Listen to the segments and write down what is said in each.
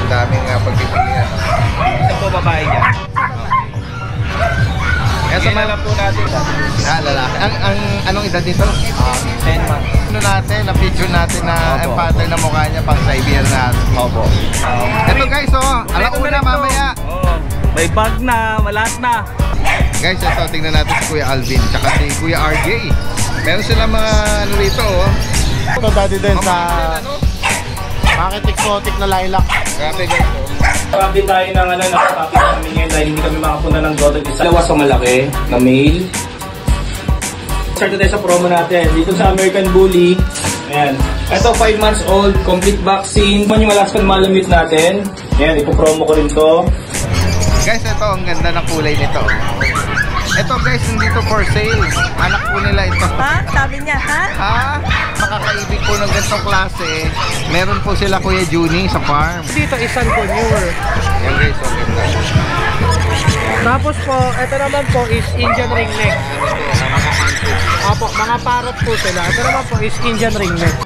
Ang daming pagpipilian. Ito po babae niya. Kaya sa mga po natin. Lalaki. Anong edad dito? 10 months. Ano natin, na-picture natin na ang pattern na mukha niya pang Siberian natin. Opo. Ito guys, alauna mamaya. May bag na, malas na. Guys, ito, tingnan natin si Kuya Alvin tsaka si Kuya RJ. Meron silang mga ano rito, Ito dati din sa Bakit Exotic na lilac. Grabe guys, Grabe tayo ng nakapapit namin ngayon dahil hindi kami makapunta ng Dotag. Dalawa sa malaki na male. Start tayo sa promo natin. Dito sa American Bully. Ayan. Ito 5 months old, complete vaccine. Kung yung Alaskan Malamute natin. Ayan, ipopromo ko rin to. guys, ito ang ganda ng kulay nito. Ito guys, nandito for sale. Anak po nila ito. Ha? Sabi niya, ha? Ha? Makakaibig po ng ganitong klase. Meron po sila Kuya Juni sa farm. Dito isang conure. Yan guys, ang ganda. Tapos po, ito naman po is Indian ringneck. Opo, mga parrot po sila. Ito naman po is Indian ringneck.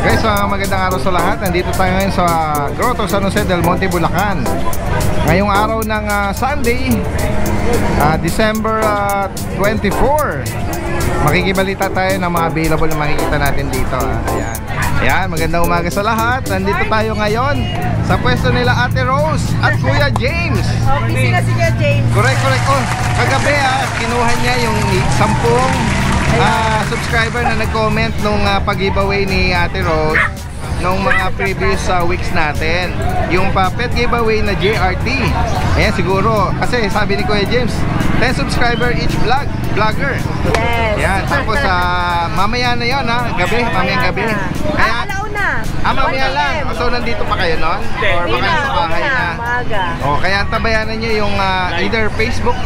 Guys, magandang araw sa lahat. Nandito tayo ngayon sa Grotto San Jose del Monte, Bulacan. Ngayong araw ng Sunday, December 24. Makikibalita tayo ng mga available na makikita natin dito. Ayan. Ayan, magandang umaga sa lahat. Nandito tayo ngayon sa pwesto nila Ate Rose at Kuya James. Oh, busy na si Kuya James. Correct. Oh, kagabi kinuha niya yung 10 subscriber na nag-comment nung pag-giveaway ni Ate Rose nung mga previous weeks natin. Yung pet giveaway na JRT. Ayan, siguro. Kasi sabi ni Kuya James, 10 subscriber each vlogger. Yes. Ayan, tapos mamaya na yun mamayang gabi. Kaya, alauna. Mamaya lang. So, nandito pa kayo nun? Or baka sa bahay na? Maaga. O, kaya tabayanan nyo yung either Facebook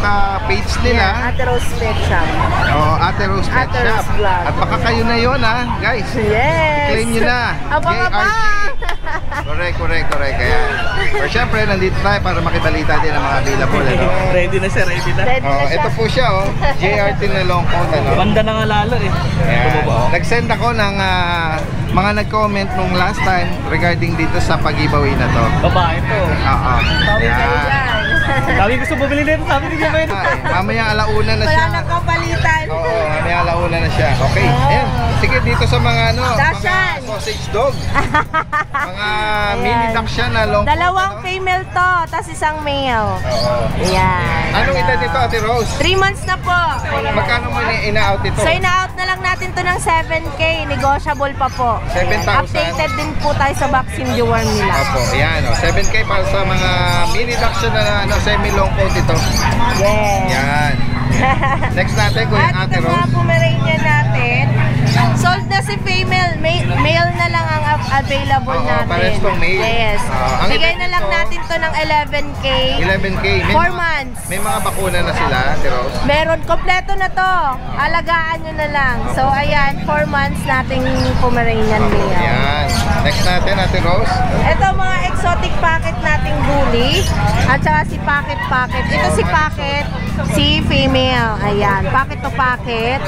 page nila. Ate Rose Pet Shop. O, Ate Rose Pet Ate Shop. Rose Vlog. At baka kayo na yun Yes. guys. I-claim nyo na. JRT. Correct. Kaya, or syempre, nandito tayo para makibalita din ang mga available. Ready na siya, ready na. Ready na siya. Ito po siya, JRT na long coat. Banda na nga lalo eh. Ayan. Nag-send ako ng mga nag-comment nung last time regarding dito sa pag-giveaway na to. Babae to. Oo. Bawi kayo Ayan. dyan. Sabi gusto bumili nito, sabi ni Jemay. Mamaya alauna na siya. Wala nang kapalitan. Oo, mamaya alauna na siya. Okay, ayan. Sige, dito sa mga Dashan. mga sausage dog. Mga mini Dachshund na long coat, Dalawang female to, tas isang male. Oo. Ayan. Anong edad nito, Ate Rose? 3 months na po. Magkano mo ina-out ito? So, ina-out na lang natin to ng 7K. Negotiable pa po. 7,000. Updated din po tayo sa vaccine deworm nila. Opo, ayan. 7K para sa mga mini Dachshund na semi-long coat ito. Yes. Yan. Next natin, Kuya At Ate ito mga Rose. Pomeranian natin. Sold na si female. Male na lang ang available Oo, natin. pares tong male. Yes. Ang Bigay edad na lang nito, natin to ng 11K. 11K. 4 months. May mga bakuna na sila, Ate Rose. Meron, kompleto na to. Alagaan nyo na lang. So, ayan, 4 months nating Pomeranian male. Yan. Next natin, Ate Rose. Ito mga exotic packet nating bully. At saka si packet. Ito si packet, si female. Ayan, packet to packet.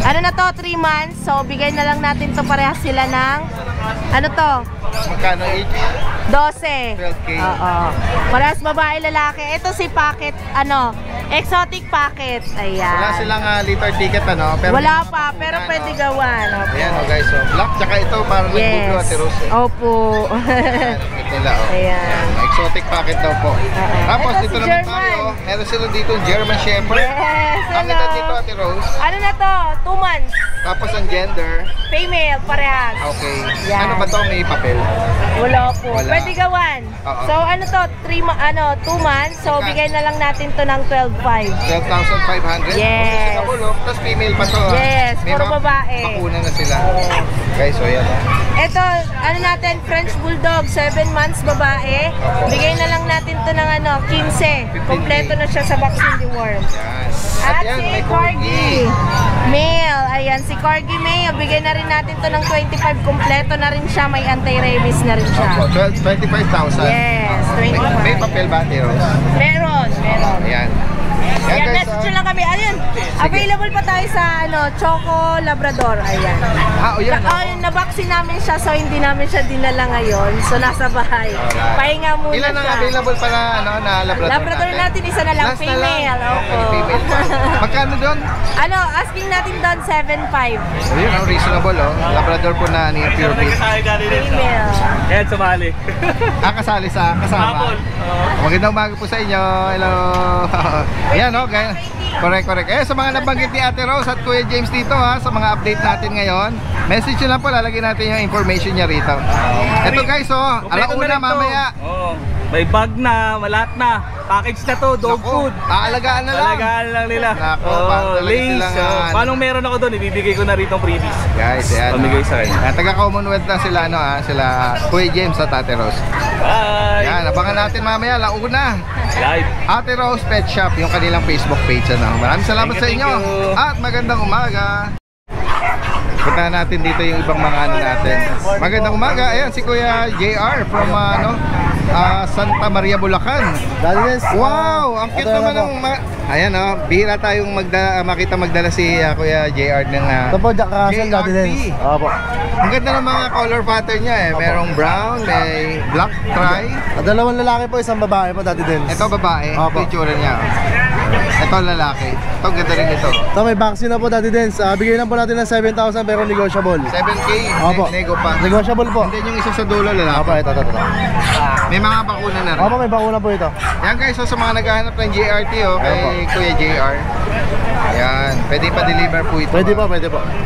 Ano na to, 3 months. So, bigay na lang natin to parehas sila ng, ano to? Magkano each? 12. 12K. Oo. Parehas babae, lalaki. Ito si packet, exotic packet. Ayan. Wala silang liter ticket, Pero Wala may mga pa, bakuna, pero pwede gawan. Opo. Ayan, guys. So, black, tsaka ito, parang nag-blue, Ate Rose. Opo. Ayan, nila, Ayan. Exotic packet daw po. Tapos, Ito dito si naman German. tayo. Meron sila dito, German Shepherd. Yes, Ang edad dito, Ate Rose. Ano na to? 2 months. Tapos, ang gender. Female, parehas. Okay. Yan. Ano ba to? May papel? Wala po. Wala. Pwede gawan. Oo. So, ano to? 2 months. So, bigay na lang natin to ng 12,500. 12,500? Yes. Okay, Tapos female pa to. Yes, May puro mga babae. bakuna na sila. Guys, so yan. Ito, ano natin, French Bulldog, 7 months babae. Bigay na lang natin to ng 15. Kompleto na siya sa vaccine deworm. Yan. At yan, si may Corgi Male. Ayan, si Corgi Male. Bigay na rin natin to ng 25. Kompleto na rin siya. May anti-rabies na rin siya. Opo, 25,000. Yes, May 25. papel ba, Rose? Meron. Ayan. Yan, Yan, guys, message nyo lang kami. Ayun, available pa tayo sa Choco Labrador. Ayan. yan. Na-vaccine namin siya, so hindi namin siya dinala ngayon. So nasa bahay. Alright. Pahinga muna Ilan ang siya. available pa na Labrador, Labrador natin, isa na lang. Last na lang. Female. Opo. Okay, female. Magkano doon? Asking natin doon, 7.5. Ayun, reasonable, Labrador po na pure breed. Female. Ayan, sumali. Kasali sa kasama. Magandang umaga po sa inyo. Hello. Yan, okay. Correct. Sa mga nabanggit ni Ate Rose at Kuya James dito sa mga update natin ngayon, message nyo lang po, lalagyan natin yung information niya rito. Ito guys, alauna mamaya. May bag na, malat na. Package na to, dog food. Aalagaan na lang. Alagaan lang nila. Nako, paano talaga Lace. silang, Paano meron ako doon, ibibigay ko na rito freebies. Guys, yan. Pamigay sa kanya. Taga Commonwealth na sila, sila Kuya James at Ate Rose. Bye! Yan, abangan natin mamaya, launa. Live. Ate Rose Pet Shop, yung kanilang Facebook page. Maraming salamat sa Thank inyo. you. At magandang umaga. Punta natin dito yung ibang mga natin. Magandang umaga. Ayan, si Kuya JR from Santa Maria, Bulacan. Wow, ang cute naman ng... Ayan, bihira tayong makita magdala si Kuya JR ng Ito po, Jack Russell, Daddy Dance. Opo. Ang ganda ng mga color pattern niya Merong brown, may black tri. Dalawang lalaki po, isang babae po, Daddy Dance. Ito babae, Opo. picture niya. Ito lalaki. Ito ganda rin ito. Ito, may vaccine na po, Daddy Dance. Bigay lang po natin ng 7,000 pero negotiable. 7K, Opo. nego pa. Negotiable po. And then yung isa sa dulo lalaki. Opo, ito. May mga bakuna na rin. Opo, may bakuna po ito. Yan guys, sa mga naghahanap ng JRT kay Opo. Kuya JR. Ayan, pwede pa-deliver po ito. Pwede po.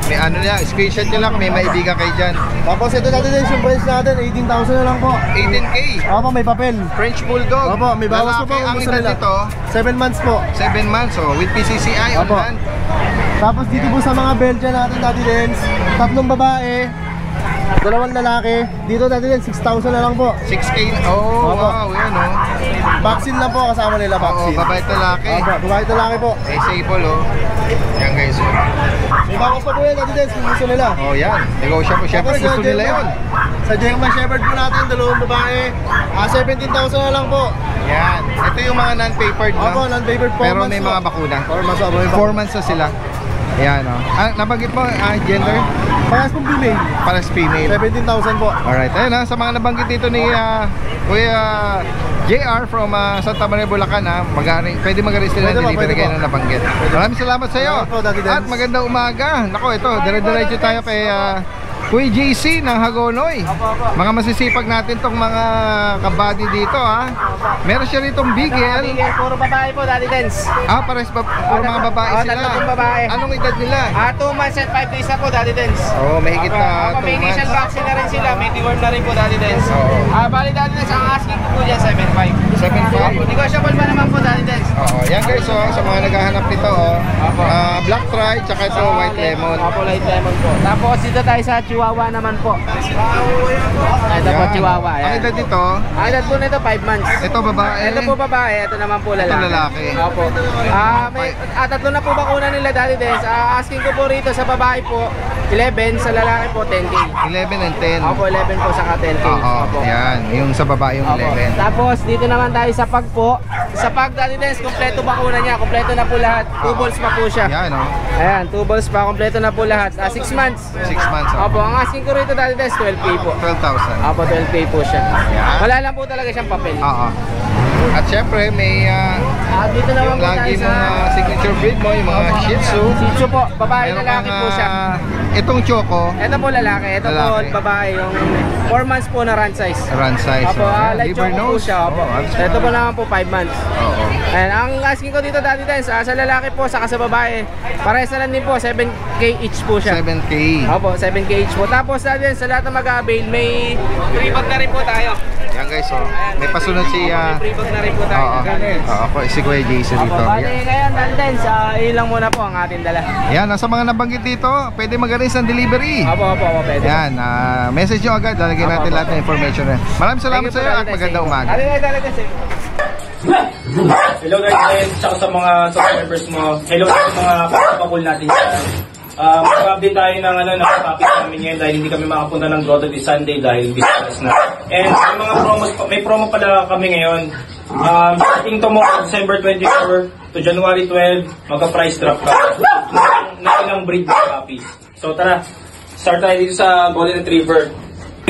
May screenshot nyo lang kung may maibigan kayo dyan. Tapos ito, Daddy Dance, yung price natin, 18,000 na lang po. 18K. Opo, may papel. French Bulldog. Opo, may bawas lalaki, po po. ang Gusto edad nila. nito, 7 months po. 7 months with PCCI on Opo. hand. Tapos dito po sa mga Belgian natin, Daddy Dance, 3 babae, 2 lalaki. Dito, Daddy Dance, 6,000 na lang po. 6K. Oh, Opo. wow, yan Vaccine lang po, kasama nila Oo, vaccine. babae at lalaki. Opo, babae at lalaki po. May sable Yan guys. May bawas pa po yan, Daddy Dance, kung gusto nila. Oh, yan. Negotiable. Siyempre Tapos gusto nila yun. Sa German Shepherd po natin, 2 babae, 17,000 na lang po. Yan. Ito yung mga non-papered Opo, non-papered 4 Pero months may po. mga bakuna. 4 months po, may 4 months na sila. Ayan nabanggit mo, gender? Parehas pong female, Paras female. 17,000 po. Alright, ayun sa mga nabanggit dito ni Kuya JR from Santa Maria, Bulacan pwede mag-register na Pwede po, delivery pwede kayo po. na nabanggit. Maraming salamat sa iyo. Salamat po, Daddy Dance. At magandang umaga. Nako, ito, dire-diretso tayo kay Kuya JC ng Hagonoy. Mga masisipag natin tong mga kabady dito Meron siya ritong bigel. Puro babae po, Daddy Dance. Pares puro mga babae sila. tatlong babae. Anong edad nila? 2 months and 5 days na po, Daddy Dance. Oh, mahigit na 2 May initial months. vaccine na rin sila, may deworm na rin po, Daddy Dance. Oo. Bali, Daddy Dance, ang asking ko po dyan, 7.5. 7.5. Negotiable pa naman po, Daddy Dance. Oo, yan guys, sa mga naghahanap nito, black tri, tsaka ito white lemon. Opo, light lemon po. Tapos dito tayo sa Chihuahua naman po. Ito po, Yan. Chihuahua. Ang Yan. edad nito, Ang edad po nito, 5 months. ito babae. Ito po babae, ito naman po lalaki. Ito lalaki. Opo. Tatlo na po bakuna nila, Daddy Dance. Asking ko po rito sa babae po, 11, sa lalaki po 10K. 11 and 10. Opo, 11 po saka 10K. Oo, Opo. yan. Yung sa babae yung Opo. 11. Tapos dito naman tayo sa pag po. Sa pag, Daddy Dance, kompleto bakuna niya. Kompleto na po lahat. 2 balls pa po siya. Yan, Ayan, 2 balls pa. Kompleto na po lahat. 6 months. 6 months. Opo, ang asking ko rito, Daddy Dance, 12K po. 12,000. Opo, 12K po siya. Yan. Wala lang po talaga siyang papel. Oo. At syempre, may Dito naman yung po lagi tayo mong sa signature breed mo, yung mga Shih Tzu. Shih Tzu po. Babae, Meron lalaki kang, po siya. Itong Choco, Ito po lalaki. Ito po Lalaki. babae. Yung 4 months po na run size. run size. Opo, light liver choco po nose. siya. Opo. Oh, Ito po naman po 5 months. Oo. And ang asking ko dito, Daddy Dance, sa lalaki po, saka sa babae, parehas na lang din po, 7K each po siya. 7K. Opo, 7K each po. Tapos, Daddy Dance, sa lahat na mag-avail, may free bag na rin po tayo. Yan guys, oh. May pasunod si Free bag na rin po tayo. si Kuya Jason dito. Bali, Yan. ngayon, Nandens, ilang muna po ang ating dala. Yan, sa mga nabanggit dito, pwede mag-arrange ng delivery. Opo, pwede. Yan, message nyo agad, lalagyan natin lahat ng information. Maraming salamat sa iyo at magandang umaga. Hello guys, and tsaka sa mga subscribers mo. Hello sa mga kapakul natin dyan. Mag-update tayo ng topic namin ngayon dahil hindi kami makapunta ng Grotto this Sunday dahil business na. And sa mga promos, may promo pala kami ngayon. Starting tomorrow, December 24 to January 12, magka-price drop ka ng ilang breed ng puppies. So tara, start tayo dito sa Golden Retriever.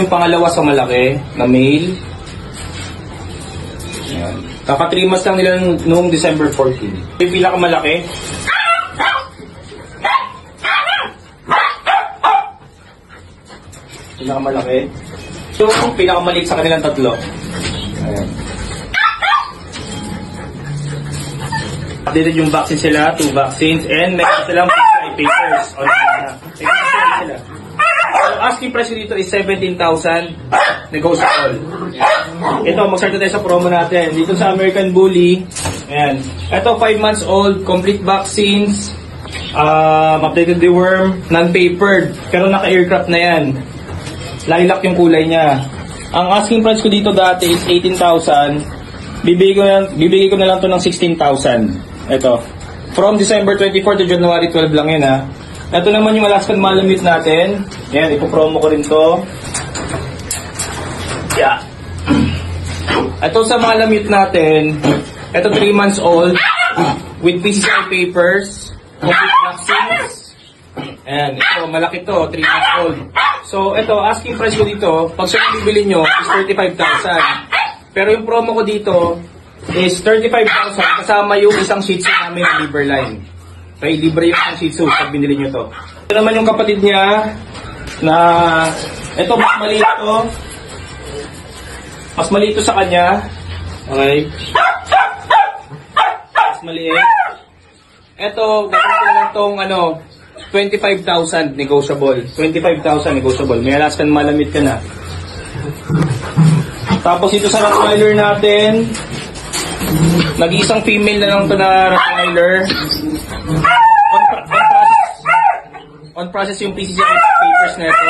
Yung pangalawa sa malaki na male. Ayan. Kaka 3 months lang nila noong December 14. Yung pinakamalaki. Pinakamalaki. So, yung pinakamaliit sa kanilang tatlo. Ayan. Updated yung vaccine sila, 2 vaccines, and meron silang PCI papers. Sila. So, asking price dito is 17,000 negotiable. Ito, mag-start tayo sa promo natin. Dito sa American Bully. Ayan. Ito, 5 months old, complete vaccines, updated deworm, non-papered, pero naka-aircraft na yan. Lilac yung kulay niya. Ang asking price ko dito dati is 18,000. Bibigay ko na lang to ng 16,000. Ito. From December 24 to January 12 lang yun ha. Ito naman yung Alaskan Malamute natin. Yan, ipopromo ko rin to. Yeah. Ito sa Malamute natin. Ito 3 months old. With PCI papers. Complete vaccines. Ayan, ito, malaki to, 3 months old. So, ito, asking price ko dito, pag siya bibili nyo, is 35,000. Pero yung promo ko dito is 35,000 kasama yung isang Shih Tzu namin na liver line. Okay, libre yung isang Shih Tzu pag binili nyo to. Ito naman yung kapatid niya na, ito, mas maliit to. Mas maliit to sa kanya. Okay. Mas maliit. Ito, gagawin ko lang tong 25,000 negotiable. 25,000 negotiable. May Alaskan Malamute ka na. Tapos ito sa Rottweiler natin, nag-iisang female na lang ito na Rottweiler. On process yung PCI papers na ito.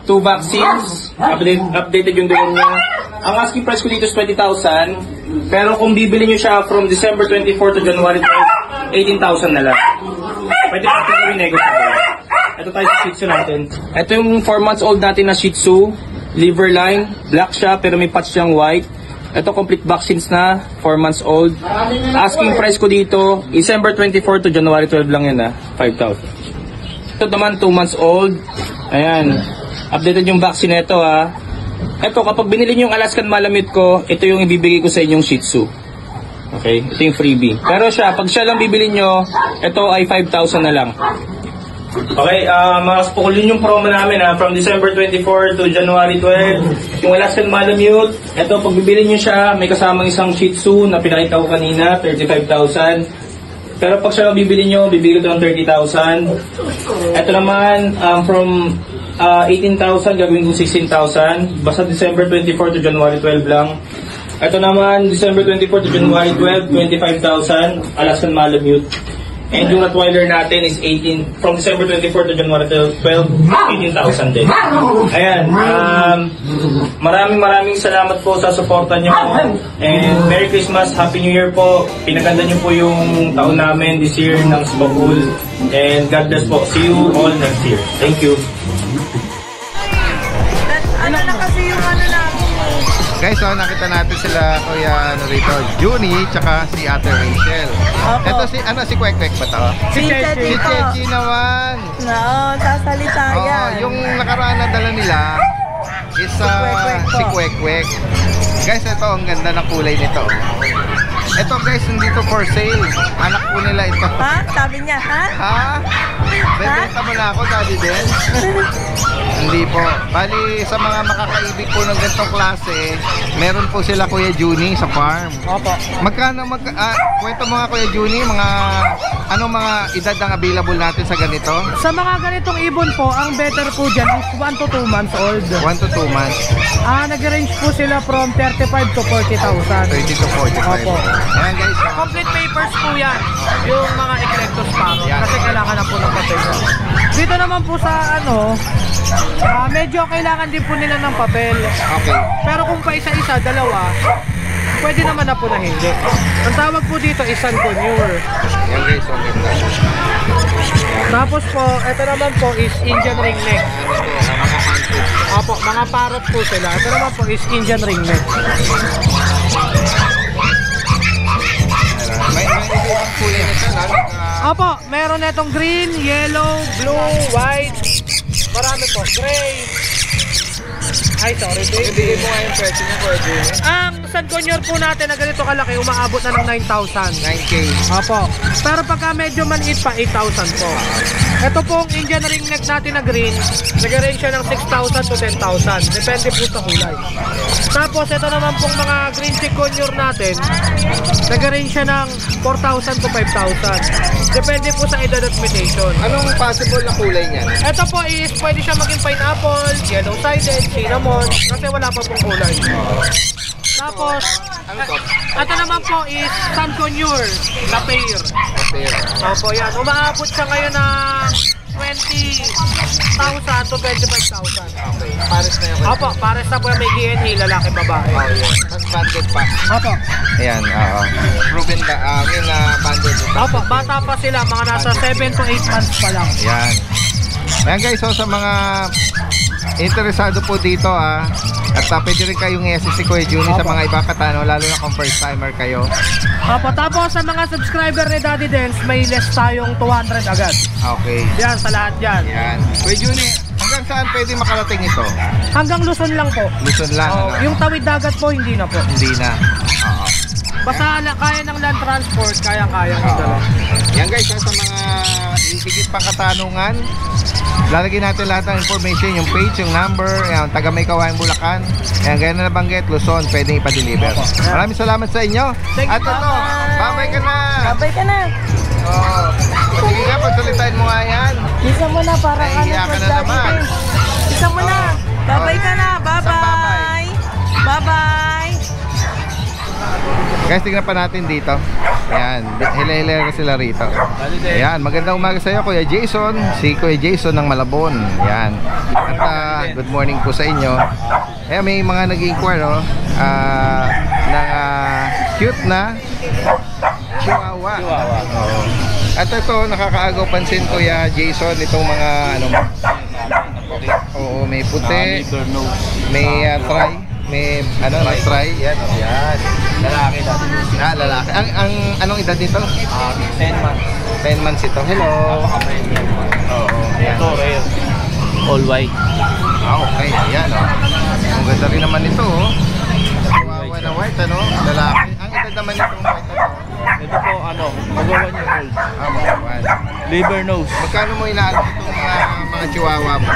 2 vaccines. Updated yung doon niya. Ang asking price ko dito is 20,000. Pero kung bibili nyo siya from December 24 to January 12, 18,000 na lang. Pwede pa ito yung negotiable. Ito tayo sa Shih Tzu natin. Ito yung 4 months old natin na Shih Tzu. Liver line. Black siya pero may patch siyang white. Ito complete vaccines na. 4 months old. Asking price ko dito, December 24 to January 12 lang yan 5,000. Ito naman 2 months old. Ayan. Updated yung vaccine nito Ito, kapag binili nyo yung Alaskan Malamute ko, ito yung ibibigay ko sa inyong Shih Tzu. Okay? Ito yung freebie. Pero pag siya lang bibili nyo, ito ay 5,000 na lang. Okay, makaspukul yung promo namin from December 24 to January 12. Yung Alaskan Malamute, ito, pag bibili nyo siya, may kasamang isang Shih Tzu na pinakita ko kanina, 35,000. Pero pag siya lang bibili nyo, bibigay ko ng 30,000. Ito naman, from 18,000, gagawin kong 16,000. Basta December 24 to January 12 lang. Ito naman, December 24 to January 12, 25,000. Alaskan Malamute. And yung Rottweiler natin is 18, from December 24 to January 12, 18,000 din. Ayan, maraming salamat po sa suporta nyo. And Merry Christmas, Happy New Year po. Pinaganda nyo po yung taon namin this year ng Sbakul. And God bless po. See you all next year. Thank you. Ano na kasi yung namin Guys, nakita natin sila Kuya Junie, tsaka si Ate Rachel. Opo. Ito si Kwek-Kwek ba to? Si Chechi Si Chechi naman. No, sasalita yan. Yung nakaraan na dala nila is Kwek-Kwek po. si Kwek-Kwek. Guys, ito ang ganda ng kulay nito. Ito guys, hindi to for sale. Anak po nila ito. Ha? Sabi niya, ha? Ha? Bebenta mo na ako, Daddy Den? Hindi po. Bali, sa mga makakaibig po ng ganitong klase, meron po sila Kuya Juni sa farm. Opo. Magkano, kwento mo nga Kuya Juni, anong mga edad ang available natin sa ganito? Sa mga ganitong ibon po, ang better po dyan is 1 to 2 months old. 1 to 2 months. Nag-range po sila from 35 to 40,000. 30 to 45. Opo. Ayan guys. Complete papers po yan, yung mga eclectus parrot. Yan. Kasi kailangan na po ng papel. Dito naman po sa medyo kailangan din po nila ng papel. Okay. Pero kung pa isa-isa, dalawa, pwede naman na po na hindi. Ang tawag po dito is San Conure. Ayan guys, okay na. Tapos po, ito naman po is Indian ringneck. Apo, mga parrot po sila. Ito naman po is Indian ringneck. May ibang kulay na siya, Apo, meron na itong green, yellow, blue, white. Marami po, gray. Ay, sorry, Ibigay mo nga yung presyo niya, Kuya Juni. ang San Conure po natin na ganito kalaki, umaabot na ng 9,000. 9K. Apo. Pero pagka medyo maliit pa, 8,000 po. Ito pong Indian ringneck natin na green, nag-range siya ng 6,000 to 10,000. Depende po sa kulay. Tapos ito naman pong mga green chick conure natin, nag-range siya ng 4,000 to 5,000. Depende po sa edad at mutation. Anong possible na kulay niyan? Ito po is pwede siya maging pineapple, yellow-sided, cinnamon, kasi wala pa pong kulay. Tapos, ito naman po is San Conure, na pair. Opo, yan. Umaabot siya ngayon ng 20,000 to 25,000. Okay, pares na yung Opo, pares na po yung may DNA, lalaki, babae. Oh, yun. Mas banded pa. Opo. Ayan, oo. Proven na, banded. Opo, bata pa sila, mga nasa 7 to 8 months pa lang. Ayan. Ayan guys, so sa mga interesado po dito at pwede rin kayong i-assist si Kuya Juni sa mga ibang katano, lalo na kung first timer kayo. Opo, tapos sa mga subscriber ni Daddy Dance, may less tayong 200 agad. Okay. Yan, sa lahat yan. Ayan. Kuya Juni, hanggang saan pwede makarating ito? Hanggang Luzon lang po. Luzon lang. Oh, yung tawid dagat po, hindi na po. Hindi na. Oo. Basta kaya ng land transport, kaya-kaya ng dala. Yan guys, sa mga higit pang katanungan, lalagyan natin lahat ng information, yung page, yung number, yung taga May Kawayan, Bulacan. Yan, gaya na nabanggit, Luzon, pwedeng ipa-deliver. Maraming salamat sa inyo. At ito, babay ka na. Babay ka na. Oh, sige nga, pagsalitain mo nga yan. Isa mo na para Nahihiya ka na naman. Isa mo na. Babay ka na. Bye-bye. Bye-bye. Guys, tingnan pa natin dito. Ayan, hila-hila sila rito. Ayan, magandang umaga sa iyo, Kuya Jason. Si Kuya Jason ng Malabon. Ayan. At good morning po sa inyo. Ayan, may mga nag-inquire ng cute na Chihuahua. Oo. At ito, nakakaagaw pansin, Kuya Jason, itong mga oo, may puti, may try. May may try, yan. Lalaki dati. Lalaki. Anong edad nito? 10 months. 10 months ito. Hello. Oo. Yan. Ito, rare. All white. Okay. Yan, ang ganda rin naman ito, Chihuahua na white, lalaki. Ang edad naman nitong white, Ito po, mag-1 year old. Mag-1. Liver nose. Magkano mo inaalok itong mga Chihuahua mo?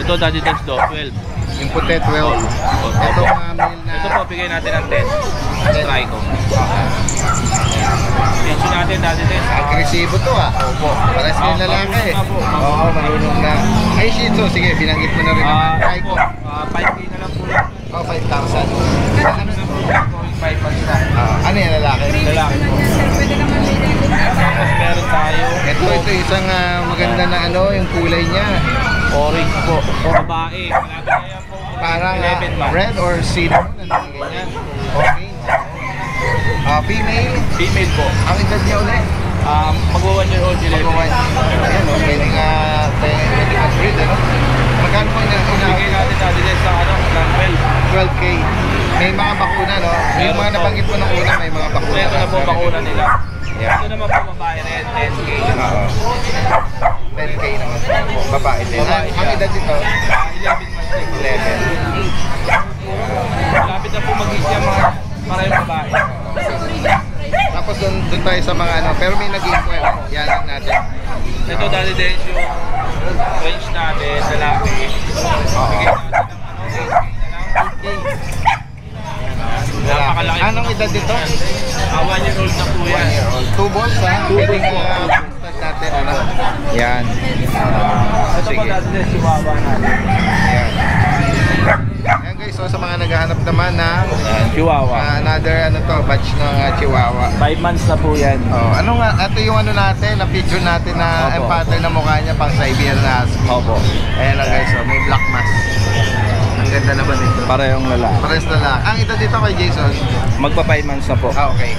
Ito, Daddy Dance do, 12. Yung puti, 12. Ito male na... Ito po, bigay natin ng 10. Try ko. Pension natin, Daddy Dance. Agresibo to, Opo. Pares na yung lalaki. Oo, marunong na. Ay, Shih Tzu. Sige, binanggit mo na rin naman. Try ko. 5K na lang po lang. 5,000. Ano na po, 5 months na. Ano yan, lalaki? Lalaki po. Tapos meron tayo. Ito isang maganda na yung kulay niya. Orange po. Babae. Malapit na yan po. Parang 11 months. red or cinnamon, ganyan. Orange. Female. Female po. Ang edad niya ulit. Mag-1 year old, 11. Ayan, pwede nga breed, Magkano po Bigay natin Daddy Dance sa ng 12. 12K. May mga bakuna, Yung mga nabanggit mo ng una, may mga bakuna. Ito na po bakuna nila. Yeah. Ito naman po babae rin, 10K. 10K naman po. Babae din. Ang edad dito? 11 months. 11. Malapit na po mag-hit yung mga parehong babae. tayo sa mga ano, pero may nag-inquire. Yan lang natin. Ito dali din yung range natin, lalaki. Bigay natin ng 8K. Napakalaki. Anong edad dito? 1 year old na po yan. 2 balls ha? 2 balls po. Natin, ano? Yan. Ito po dati din chihuahua natin. Yan. Yan guys, so sa mga naghahanap naman ng Chihuahua. another ano to, batch ng Chihuahua. 5 months na po yan. Oh, ano nga, ito yung ano natin, na picture natin na ang pattern na mukha niya pang Siberian Husky. Opo. Ayan lang guys, so may black mask. Ang ganda naman ito. Parehong lalaki. Pares na lang. Ang ito dito kay Jason. Magpa 5 months na po. Okay.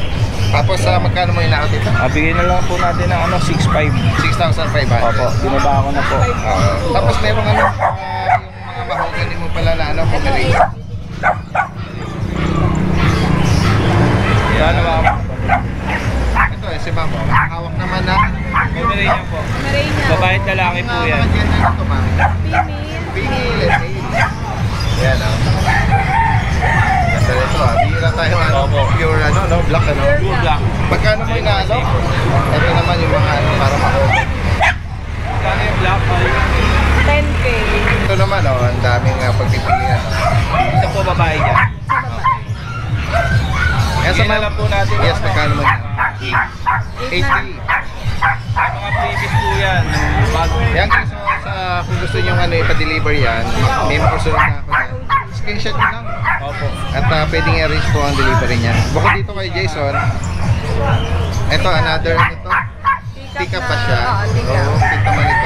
Tapos magkano mo inaot ito? Bigay na lang po natin ng 6.5. 6,500. Opo, binaba ko na po. Tapos meron ano, yung mga mahogany mo pala na ano, Pomeranian. Yan na ba? Ito si Ma'am. Hawak naman na. Pomeranian po. Babae at lalaki po yan. Mga gender nito, Ma'am. Female. Yan o. Ganda nito Bihira tayo ano. Pure ano, no? Black ano. Pure black. Pagkano mo inaano? Ito naman yung mga ano, para mahogany. Kano yung black? 10K. Ito naman ang daming pagpipilian. Ito po babae yan. Kaya Bigay na lang po natin. Yes, pagkano mo na? 8K. Mga previous po yan. Yan guys, so, kung gusto nyo ano, ipa-deliver yan, may makusunod na ako yan. Screenshot nyo lang. Opo. At pwedeng i-arrange po ang delivery niya. Bukod dito kay Jason, ito another ano to? Pick up pa siya. Oo, pick naman ito.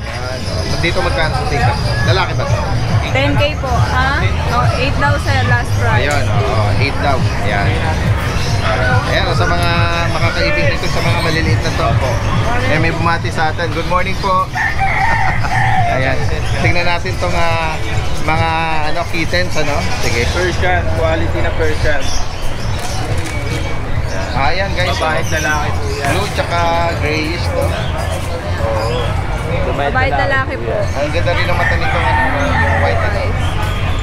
Yan, dito magkano sa pick up? Lalaki ba ito? 10K po, ha? Oh, 8 daw sa last price. Ayun, 8 daw. Yan. Ayan, sa mga makakaibig dito sa mga maliliit na to po. May bumati sa atin. Good morning po. Ayan. Tingnan natin tong mga ano, kittens, ano? Sige. Persian, quality na Persian. Ayan guys. Babae at lalaki po yan. Blue tsaka grayish to. Babae lalaki po. Ang ganda rin ng mata nitong ano, yung white ano.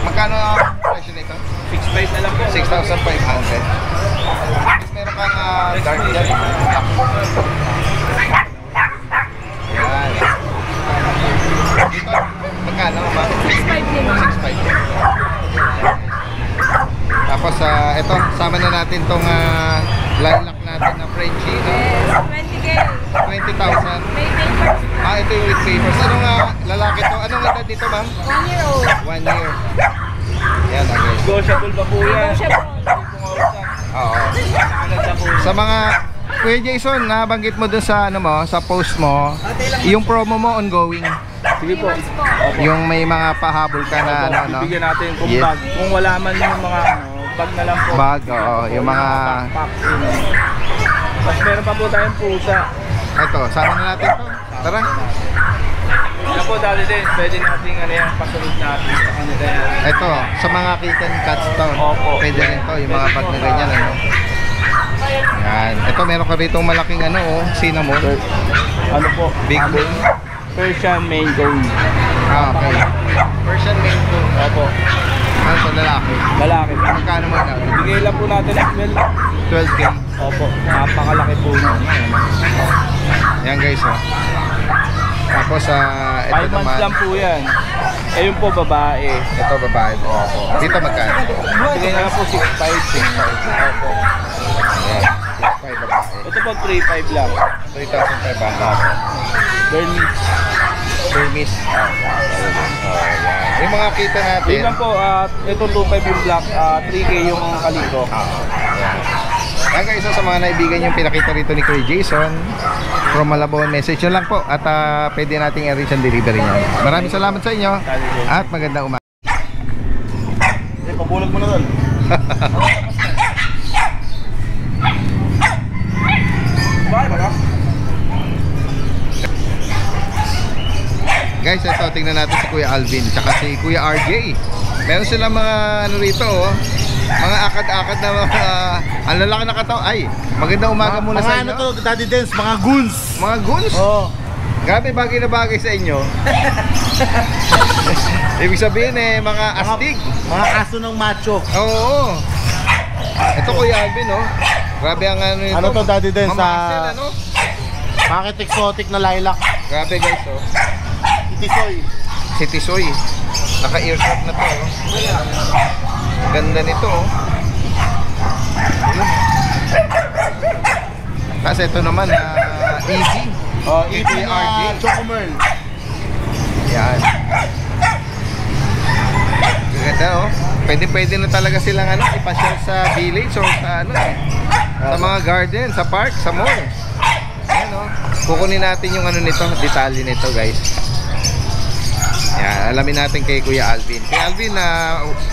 Magkano ang presyo nito? 6.5 na lang po. 6,500. Meron kang dark dyan. Yan. Dito, magkano ba? 6.5 din. 6,500. Tapos ito, sama na natin tong lilac natin na Frenchie. No? Yes, 20K. 20,000. May papers. Ito yung with papers. Anong lalaki to? Anong edad dito, ma'am? 1 year old. 1 year. Yan, okay. Negotiable pa po yan. Oo. Sa mga Kuya Jason, nabanggit mo dun sa ano mo, sa post mo, yung promo mo ongoing. Sige po. Yung may mga pahabol ka na ano, no? Bibigyan natin kung Yes. bag. Kung wala man yung mga bag na lang po. Bag, oo. Yung mga Backpack. Tapos meron pa po tayong pusa. ito, sama na natin to. Tara. Yan po dati din. Pwede natin ano yan, pasunod natin sa kanila yan. Ito, sa mga kitten cats to. Opo. Pwede rin to, yung mga bag na ganyan, ano. Yan. Ito, meron ka rito malaking ano, oh, cinnamon. Ano po? Big bone. Persian mango. Okay. Persian Maine Coon. Opo. Ano sa lalaki? Lalaki po. Magkano mo na? Bigay lang po natin ng 12K. Opo. Napakalaki po nun. Yan guys, oh. Tapos, ito 5 months naman. lang po yan. Ayun po babae. Ito, babae. Opo. Dito magkano? Bigay na lang po 6.5. Opo. Ayan. 6.5 babae. Ito po 3.5 lang. 3,500. Burmese. Burmese. Yung mga kita natin. Yun lang po. Ito 2.5 yung black. 3K yung kaliko. Ayan. Yan guys, so, sa mga naibigan yung pinakita rito ni Kuya Jason from Malabon, message nyo lang po at pwede nating i-arrange ang delivery niya. Maraming salamat sa inyo at magandang umaga. Pabulog mo na doon. Bakit ba ka? Guys, ito, tingnan natin si Kuya Alvin tsaka si Kuya RJ. Meron silang mga ano rito, oh. Mga akad-akad na mga ang lalaki na kataw. Ay, magandang umaga muna sa inyo. Mga ano to, Daddy Dance, mga goons. Mga goons? Oh. Grabe, bagay na bagay sa inyo. Ibig sabihin mga astig. Mga aso ng macho. Oo. Ito Kuya Alvin, oh. Grabe ang ano nito. Ano to, Daddy Dens? Mamaster, ano? Packet exotic na lilac. Grabe guys, oh. Itisoy. Si Tisoy. Naka-earshot na to, oh. Ganda nito, oh. Kasi ito naman, easy. Oh, ito EPRG. na Chocomerl. Yan. Ganda, oh. Pwede na talaga silang ano, ipasyal sa village or sa ano, sa mga garden, sa park, sa mall. Ayan, oh. Kukunin natin yung ano nito, detalye nito, guys. Yan, alamin natin kay Kuya Alvin. Kuya Alvin,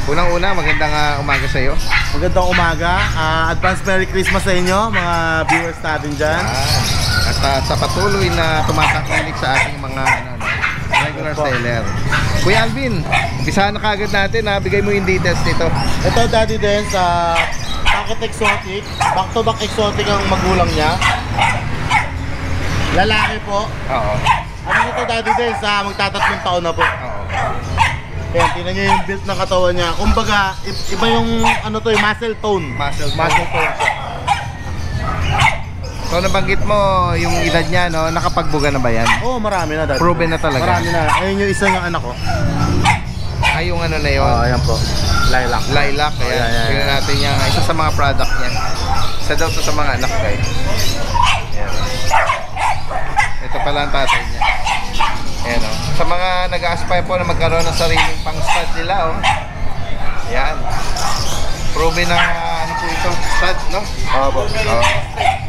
unang-una, magandang umaga sa iyo. Magandang umaga. Advance Merry Christmas sa inyo, mga viewers natin dyan. At sa patuloy na tumatakilik sa ating mga regular seller. Kuya Alvin, umpisahan na kagad natin, bigay mo yung details nito. Ito, Daddy Dens, packet exotic. Back to back exotic ang magulang niya. Lalaki po. Oo. Ano nito, Daddy Dens? Magtatatlong taon na po. Oo. Ayan, tingnan nyo yung build ng katawan niya. Kumbaga, iba yung ano to, yung muscle tone. Muscle tone. Muscle tone siya. So nabanggit mo yung edad niya, no? Nakapagbuga na ba yan? Oo, marami na, Daddy. Proven na talaga. Marami na. Ayun yung isa ng anak ko. Ay, yung ano na yun? Ayan po. Lilac. Lilac. Ayan. Tingnan natin yung isa sa mga product niya. Isa daw to sa mga anak, guys. Ayan. Ito pala ang tatay niya. Ayan, oh. Sa mga nag-aspire po na magkaroon ng sariling pang-stud nila, oh. Ayan. Proven na ano po ito, stud, no? Oo po.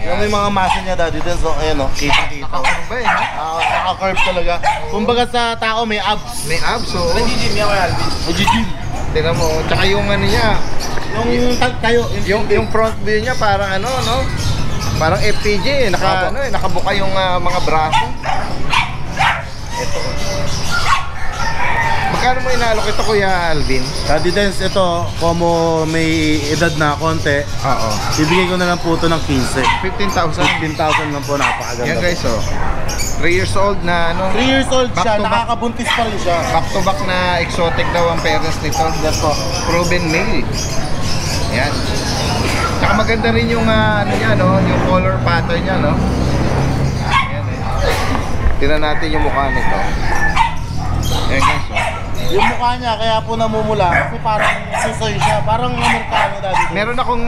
Yung may mga muscle niya, Daddy Dens. So, ayan o, kitang-kita. Nakakurve ba eh, no? Naka-curve talaga. Kumbaga sa tao may abs. May abs, oh. Nag-gym yan, Kuya Alvin. Nag-gym. Tingnan mo, tsaka yung ano niya, Tayo. yung front view niya parang ano, no? Parang FPJ, nakabuka yung mga braso. Ito. Magkano mo inaalok ito, Kuya Alvin? Daddy Dens, ito, como may edad na konti, Oo. bibigay ko na lang po ito ng 15. 15,000. 15,000 lang po, napakaganda. Yan guys, oh. 3 years old na ano. 3 years old Back siya, to back. nakakabuntis pa rin siya. Back to back na exotic daw ang parents nito. Yes po. Proven male. Yan. Tsaka maganda rin yung ano niya, no? Yung color pattern niya, no? Ayan eh. Tingnan natin yung mukha nito. Ayan guys, oh. Yung mukha niya, kaya po namumula kasi parang sisoy siya, parang Amerikano, Daddy Dens. Meron akong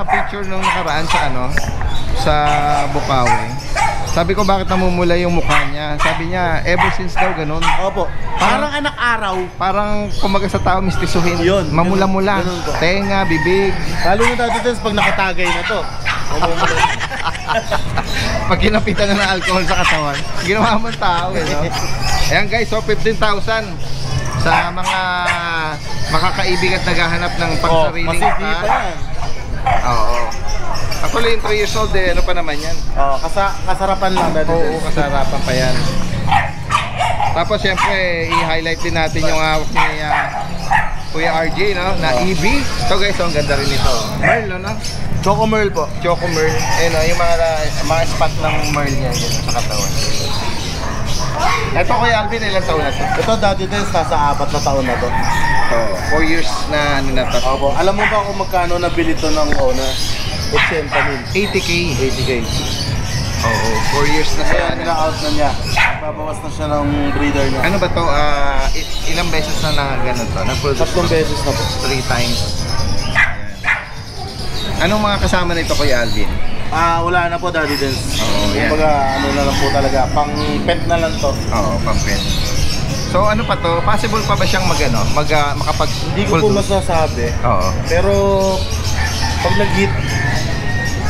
picture nung nakaraan sa ano, sa Bukawi. Sabi ko bakit namumula yung mukha niya. Sabi niya, ever since daw ganun. Opo. Parang anak araw. Parang kumaga sa tao mistisuhin. Yun, Mamula-mula. ganun po. Tenga, bibig. Lalo na, Daddy Dens, pag nakatagay na to. Pag kinapitan na ng alcohol sa katawan, ginawa mo tao eh, no? Ayan guys, so 15,000 sa mga makakaibig at naghahanap ng pangsariling masindi pa yan. Oo. Actually, yung 3 years old eh, ano pa naman yan? Kasarapan lang, Daddy Oo, Dens. kasarapan pa yan. Tapos syempre, i-highlight din natin yung hawak ni Kuya RJ, no? Na EV. So guys, ang ganda rin ito. Merl, no? Chocomerl po. Choco Merl. Ayun, yung mga spot ng Merl niya dyan sa katawan. Ito, Kuya Alvin, ilang taon na to? Ito, Daddy Dens, nasa 4 na taon na to. Oo, 4 years na ano na to. Opo. Alam mo ba kung magkano nabili to ng owner? 80,000. 80K. 80K. Oo, 4 years na Kaya siya. nila-out na niya. Babawas na siya ng breeder niya. Ano ba to? Ilang beses na ganun to? Nag-produce 3 beses na po. 3 times. Ayan. Anong mga kasama nito, Kuya Alvin? Wala na po, Daddy Dens. Oo, yan. Kumbaga, ano na lang po talaga. Pang pet na lang to. Oo, pang-pet. So ano pa to? Possible pa ba siyang makapag-produce? Hindi ko po masasabi. Oo. Pero, pag nag-hit,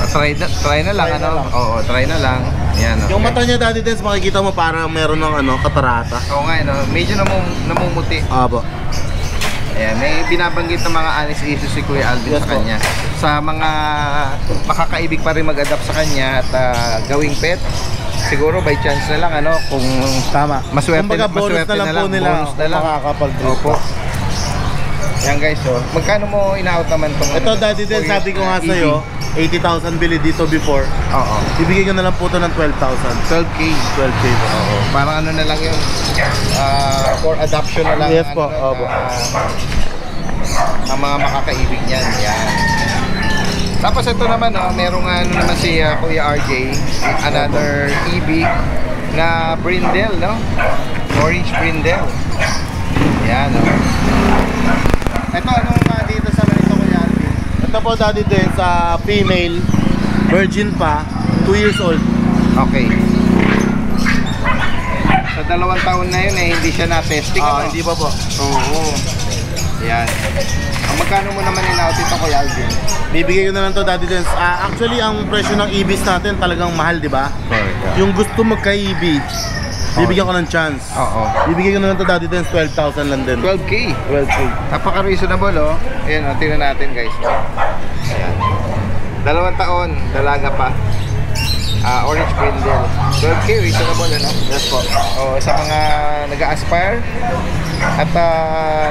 Try na lang, Try na ano? lang. Oo, try na lang. Yan, okay. yung mata niya, Daddy Dens, makikita mo parang meron ng katarata. Oo nga, no? Medyo namumuti. Opo. Ayan, may binabanggit ng mga honest issues si Kuya Alvin Yes sa po. kanya. Sa mga makakaibig pa rin mag-adapt sa kanya at gawing pet, siguro by chance na lang, ano, kung Tama. maswerte, Kumbaga, bonus na lang po nila. bonus na lang. Makakapag-breed. Opo. Yan guys, oh. Magkano mo in-out naman itong Ito, Daddy Dens, sabi ko nga sa'yo, 80,000 bili dito before. Oo. Ibigay ko na lang po ito ng 12,000. 12K. 12K po. Oo. Parang ano na lang yun. For adoption na lang. Yes po, Ano, opo. ang mga makakaibig niyan. Yan. Tapos ito naman, merong ano naman si Kuya RJ, another EB na brindle, no? Orange brindle. Yan, Ito, anong dito sa ganito Kuya Alvin? Ito po Daddy din sa female, virgin pa, 2 years old. Okay. Sa 2 taon na yun hindi siya na-testing, ano? Hindi pa po. Oo. Yan. Ang magkano mo naman in-out ito Kuya Alvin? Bibigay ko na lang to Daddy Dens. Actually, ang presyo ng EBs natin talagang mahal, di ba? Correct. Yung gusto magka-EB, bibigyan ko ng chance. Oo. Bibigyan ko na lang to Daddy Dens, 12,000 lang din. 12K. 12K. Napaka-reasonable, oh. Ayan, tingnan natin, guys. Ayan. 2 taon, dalaga pa. Orange brindle. 12K, reasonable, ano? Yes po. Sa mga nag-aspire at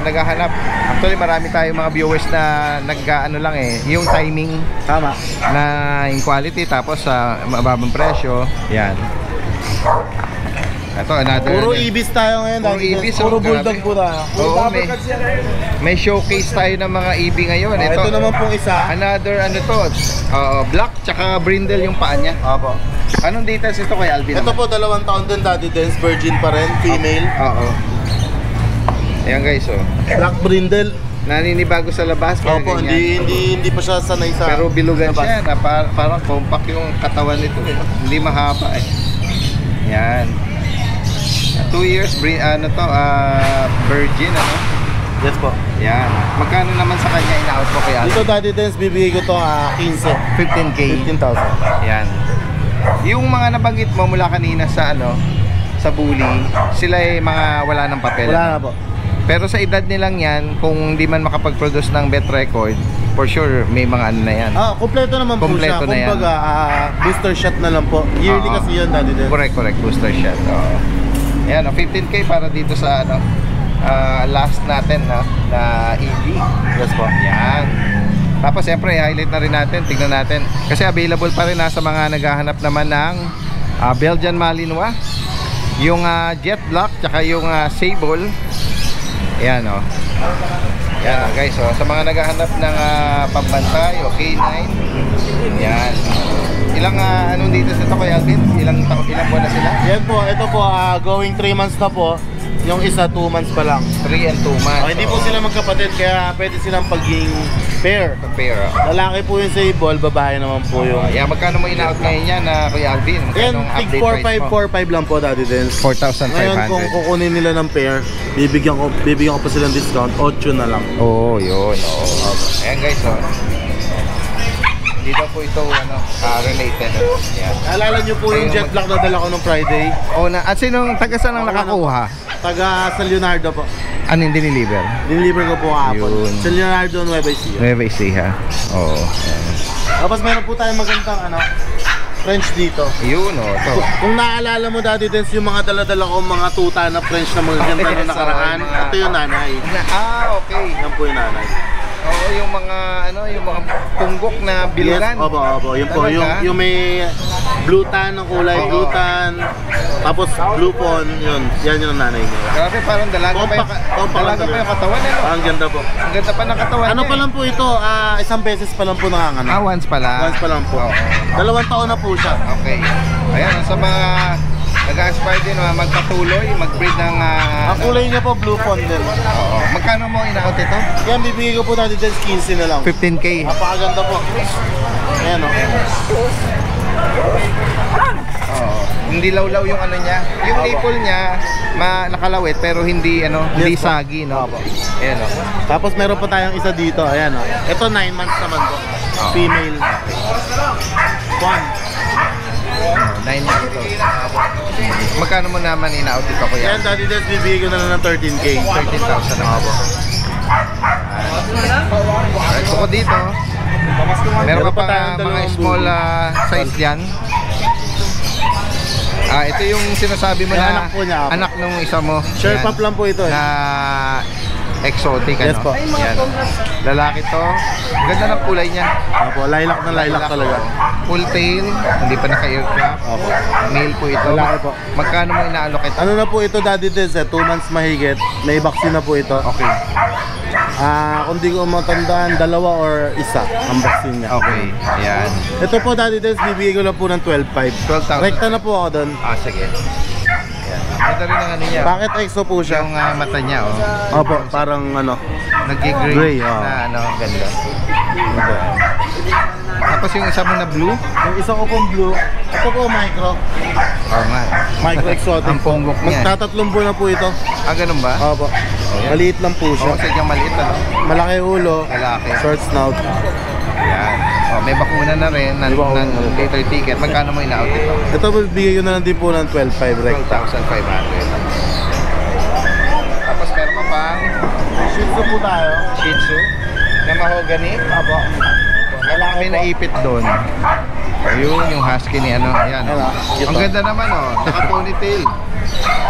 naghahanap. Actually, marami tayong mga viewers na nag-ano lang yung timing Tama. na yung quality tapos sa mababang presyo. Yan. Ito, another. Puro EBs tayo ngayon. Puro Daddy Dens. EBs, Puro grabe. bulldog po tayo. Oo, may showcase tayo ng mga EB ngayon. Ito naman pong isa. Another ano to, black tsaka brindle yung paa niya. Opo. Anong details ito kay Alvin? Ito po, 2 taon din Daddy Dens, virgin pa rin, female. Oo. Ayan guys, Black brindle. naninibago sa labas. Kaya Opo, ganyan. hindi pa siya sanay sa... Pero bilugan labas. siya, na parang compact yung katawan nito. Hindi mahaba Yan. 2 years, virgin, ano? Yes po. Yan. Magkano naman sa kanya in-out mo kay Alvin? Dito Daddy Dens, bibigay ko to 15. 15K. 15,000. Yan. Yung mga nabanggit mo mula kanina sa sa bully, sila ay mga wala ng papel. Wala na po. Pero sa edad nilang yan, kung di man makapag-produce ng bet record, for sure may mga ano na yan. Kompleto naman Kompleto po na siya. yan. Kumbaga, booster shot na lang po. Yearly Oo. kasi yun Daddy Dens. Correct, booster shot. Oo. Yan, 15K para dito sa last natin na ED. Yes po. Yan. Tapos siyempre, highlight na rin natin, tignan natin. Kasi available pa rin sa mga naghahanap naman ng Belgian Malinois. Yung Jet Black, tsaka yung Sable. Ayan, Yan, guys, sa mga naghahanap ng pambantay o K9. Yan. Ilang anong dito sa ito kay Alvin? Ilang buwan na sila? Yan po, ito po, going 3 months na po. Yung isa 2 months pa lang. 3 and 2 months. Hindi po sila magkapatid, kaya pwede silang paging pair. Pair. Lalaki po yung sable, babae naman po yung... Yan, magkano mo in-out ngayon yan, Kuya Alvin? Yan, Magkano ang tig update price mo? 4,545 lang po Daddy Dens. 4,500. Ngayon kung kukunin nila ng pair, bibigyan ko pa silang discount, 8 na lang. Oo, yun. Ayan guys, hindi daw po ito related. Yan. Alala nyo po yung jet black na dala ko nung Friday? At sinong taga-saan ang nakakuha? Taga San Leonardo po. Ano yung diniliver? Diniliver ko po kahapon. Yun. San Leonardo, Nueva Ecija. Nueva Ecija. Oo. Tapos meron po tayong magandang French dito. Yun, ito. Kung naalala mo Daddy Dens, yung mga dala-dala ko mga tuta na French na magaganda na nakaraan, ito yung nanay. Okay. Yan po yung nanay. Oo, yung mga yung mga punggok na bilugan. Yes, opo. Yun po, Talaga? yung may blue tan ng kulay, Oo. blue tan, tapos blue pon, yun. Yan yung nanay niya. Grabe, parang dalaga Compact pa yung katawan, Ang ganda po. Ang ganda pa ng katawan Ano niya, pa lang po ito, isang beses pa lang po nanganganak. once pa lang. Once pa lang po. Oo. 2 taon na po siya. Okay. Ayan, sa mga nag-aspire din, magpatuloy, mag-breed ng... Ang kulay niya po, blue pon din. Oo. Magkano mo in-out ito? Yan, bibigay ko po Daddy Dens 15 na lang. 15K. Napakaganda po. Ayan Oo. Hindi lawlaw yung niya. Yung nipple niya, nakalawit pero hindi hindi Yes, po. sagi, no? Opo. Ayan, Tapos meron pa tayong isa dito. Ayan Ito 9 months naman po. Female. 9 months ito. Magkano mo naman in-out ito, kuya? Yan, Daddy Dens, bibigay ko na lang ng 13K. 13,000 na po. Alright, so dito, meron ka pa tayong mga dalawang small size yan. Ito yung sinasabi mo Yung na anak po niya, apo. anak nung isa mo. Share Yan. pup lang po ito Na exotic, Yes po. Yan. Lalaki to. Ang ganda ng kulay niya. Opo, lilac na lilac talaga. Full tail, hindi pa naka-aircraft. Opo. Male po ito. Lalaki po. Magkano mo ina-allocate? Ano na po ito Daddy Dens, 2 months mahigit. May vaccine na po ito. Okay. Kung di ko matandaan, 2 or 1 ang vaccine niya. Okay, ayan. Ito po, Daddy Dens, bibigay ko lang po ng 12,500. 12,000. Rekta na po ako doon. Sige. Ayan. Ito rin ang ano niya. Bakit EXO po siya? Yung mata niya, Opo, parang ano. nag-gray. Gray, na ano, ganda. Tapos yung isa mo na blue? Yung isa ko pong blue, ito po micro. Oo nga. Micro exotic. Ang ponggok niya. Magtatatlong buwan na po ito. Ganun ba? Opo. Maliit lang po siya. Sadyang maliit ano? Malaki ulo. Lalaki. Short snout. Ayan. May bakuna na rin ng later ticket. Magkano mo ina-out ito? Ito bibigay ko na lang din po ng 12,500 rekta. 12,500. Tapos meron ka pang Shih Tzu po tayo. Shih Tzu na mahogany. Opo. May naipit doon. Ayun, yung husky ni ano. Ayan. Ang ganda naman naka-ponytail.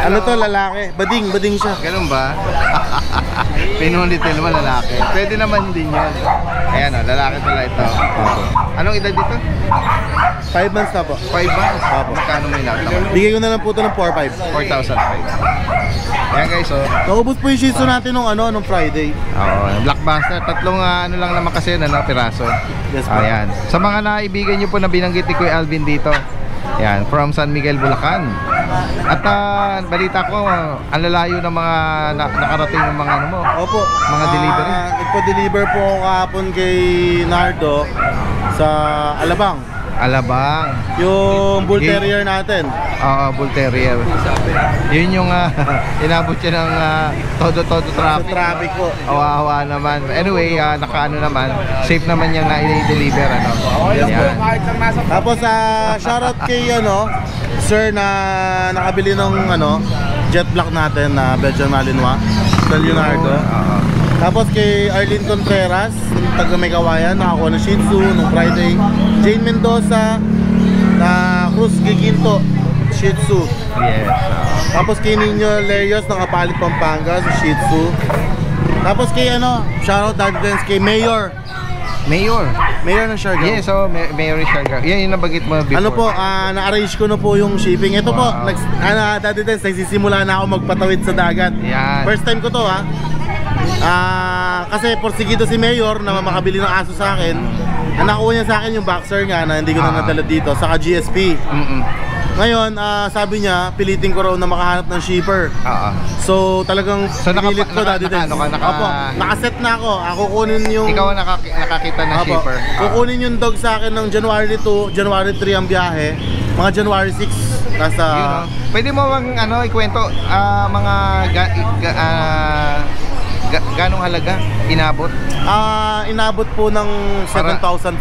Ano to, lalaki? Bading siya. Ganun ba? Pinunitil naman lalaki. Pwede naman din yun. Ayan lalaki pala ito. Anong edad dito? 5 months na po. 5 months? Opo. Magkano may ina-out naman? Bigay ko na lang po ito ng 4,500. 4,500. Ayan guys, Naubos po yung Shih Tzu natin nung Friday. Blockbuster. Tatlong ano lang naman kasi piraso. Yes po. Ayan. Sa mga naibigan nyo po na binanggit ni Kuya Alvin dito. Ayan, from San Miguel, Bulacan. At balita ko, ang lalayo ng mga nakarating ng mga ano mo. Opo. Mga delivery. Nagpo-deliver po ako kahapon kay Nardo sa Alabang. Yung Bull Terrier natin. Bull Terrier. Yun yung inabot siya ng todo Sa traffic. traffic po. Awa naman. Anyway, nakaano naman, safe naman niyang na-deliver Yan. Tapos shoutout kay sir na nakabili ng jet black natin na Belgian Malinois, Del Leonardo. Tapos kay Arlene Contreras, yung taga May Kawayan, nakakuha ng Shih Tzu nung Friday. Jane Mendoza na Cruz Giginto, Shih Tzu. Yes. Tapos kay Nino Lerios, nakapalit Pampanga sa Shih Tzu. Tapos kay shoutout Daddy Dens kay Mayor ng Siargao. Yes, Mayor Siargao. Yan yung nabagit mo before. Na-arrange ko na po yung shipping. Ito po, Daddy Dens, nagsisimula na ako magpatawid sa dagat. Yan. First time ko to kasi porsigido si Mayor na makabili ng aso sa akin. Nakuha niya sa akin yung boxer nga na hindi ko na nadala dito, saka GSP. Ngayon, sabi niya, pilitin ko raw na makahanap ng shipper. So talagang pinilit ko Daddy Dens. Opo, nakaset na ako. Kukunin yung... Ikaw ang nakakita ng shipper. Kukunin yung dog sa akin ng January 2, January 3 ang biyahe. Mga January 6 nasa... Pwede mo bang ikwento mga ganong halaga inabot? Inabot po ng 7,500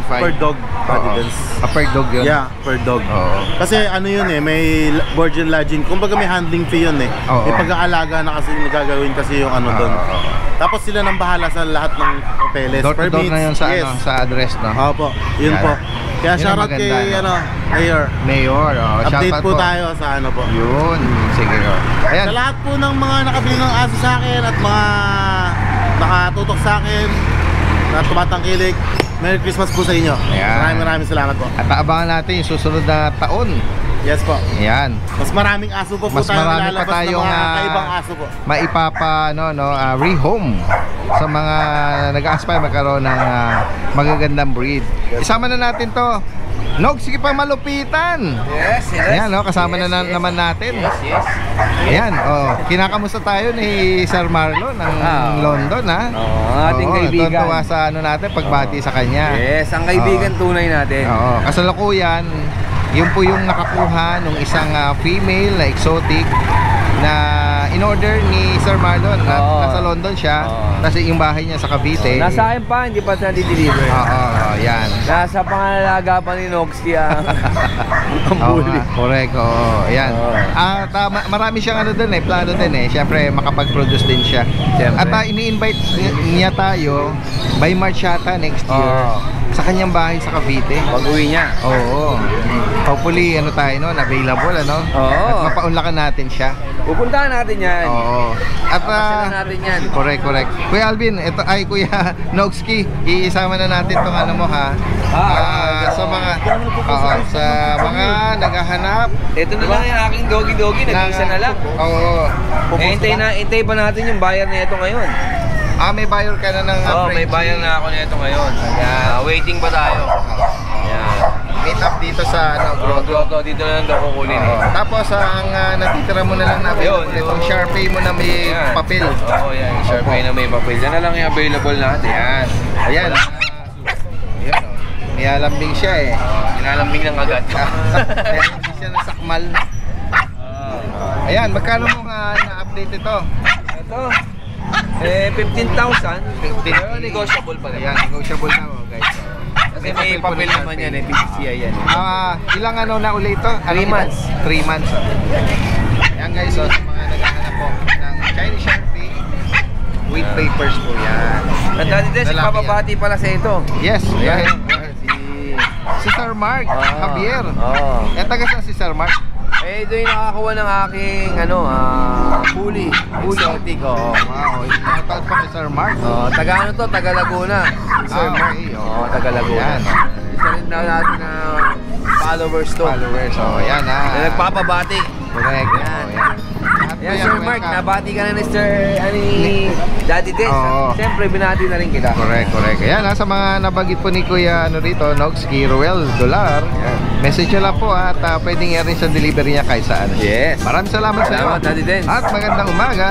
per dog, Daddy Dens. Per dog yun? Yeah, per dog. Kasi yun may board and lodging. Kumbaga may handling fee yun May pag-aalaga na kasi nagagawin kasi yung doon. Tapos sila nang bahala sa lahat ng hoteles. Door to door na yun sa address, no? Opo, yun po. Kaya shoutout kay Mayor. Update po tayo sa po. Yun, sige ko. Ayan. Sa lahat po ng mga nakabili ng aso sa akin at mga nakatutok sa akin na tumatangkilik, Merry Christmas po sa inyo. Maraming salamat po. At abangan natin yung susunod na taon. Yes po. Ayan. Mas maraming aso po tayo nilalabas na mga kaibang aso po. Maipapa rehome sa mga nag-aspire magkaroon ng magagandang breed. Isama na natin to. Nog, sige pa malupitan. Yes. Ayan, kasama na naman natin. Yes. Ayan, kinakamusta tayo ni Sir Marlon ng London, ating kaibigan. Tuwa sa natin, pagbati sa kanya. Yes, ang kaibigan tunay natin. Kasalukuyan, yun po yung nakakuha ng isang female na exotic na in-order ni Sir Marlon. Nasa London siya, kasi yung bahay niya sa Cavite. Nasa akin pa, hindi pa siya di-deliver. Yan. Nasa pangalaga pa ni Noxy ang bully. Correct, yan. Marami siyang plano din Siyempre, makapag-produce din siya. Siyempre. At ini-invite niya tayo by March yata next year. Sa kanyang bahay sa Cavite. Pag-uwi niya. Hopefully, available, At mapaunlakan natin siya. Pupuntahan natin yan. At natin yan. Correct. Kuya Alvin, Kuya Noxy, iisama na natin tong mo sa mga naghahanap. Ito na lang yung aking doggy, nag-isa na lang. Hintay pa natin yung buyer na ito ngayon. May buyer ka na ng May bayan na ako nito ngayon. Ayan, waiting pa tayo. Ayan. Meet up dito sa Grotto, dito na lang daw kukunin eh. Tapos ang natitira mo na lang na Yun, itong Sharpie mo na may Ayan. papel. Oo, yan. Yung Sharpie na may papel. Yan na lang yung available natin. Ayan. Ayan. Ayan. Nilalambing siya eh. Inalambing ng agad. Kaya hindi siya nasakmal. Ayan, magkano mo na-update ito? Ito. 15,000. Pero negotiable pa rin. Ayan, negotiable na guys. Kasi may papel naman yan eh. PCCI yan. Ilang na uli ito? 3 months. 3 months. Ayan guys, sa mga naghahanap po ng Chinese Sharpie with papers po yan. At dati din, si Lalaki Papabati pala sa ito. yan. Yes, Ayan. si Sir Mark Javier. Oo. Taga saan si Sir Mark? Ito yung nakakuha ng aking bully. Exotic, oo. Wow, shoutout po kay Sir Mark. Taga ano to? Taga Laguna. Sir Mark. Taga Laguna. Yan. Isa rin na natin na followers to. Followers. Yan Na nagpapabati. Correct. Yan. At Yan, yan, Sir Mark, welcome. nabati ka na ni Sir Daddy Des. Oo. Siyempre, binati na rin kita. Correct. Ayan, sa mga nabagit po ni Kuya rito, Noxky Ruel Dolar. Message nyo lang po at pwedeng i-arrange sa delivery niya kahit saan. Yes. Maraming salamat sa iyo. Salamat, Daddy Dens. At magandang umaga.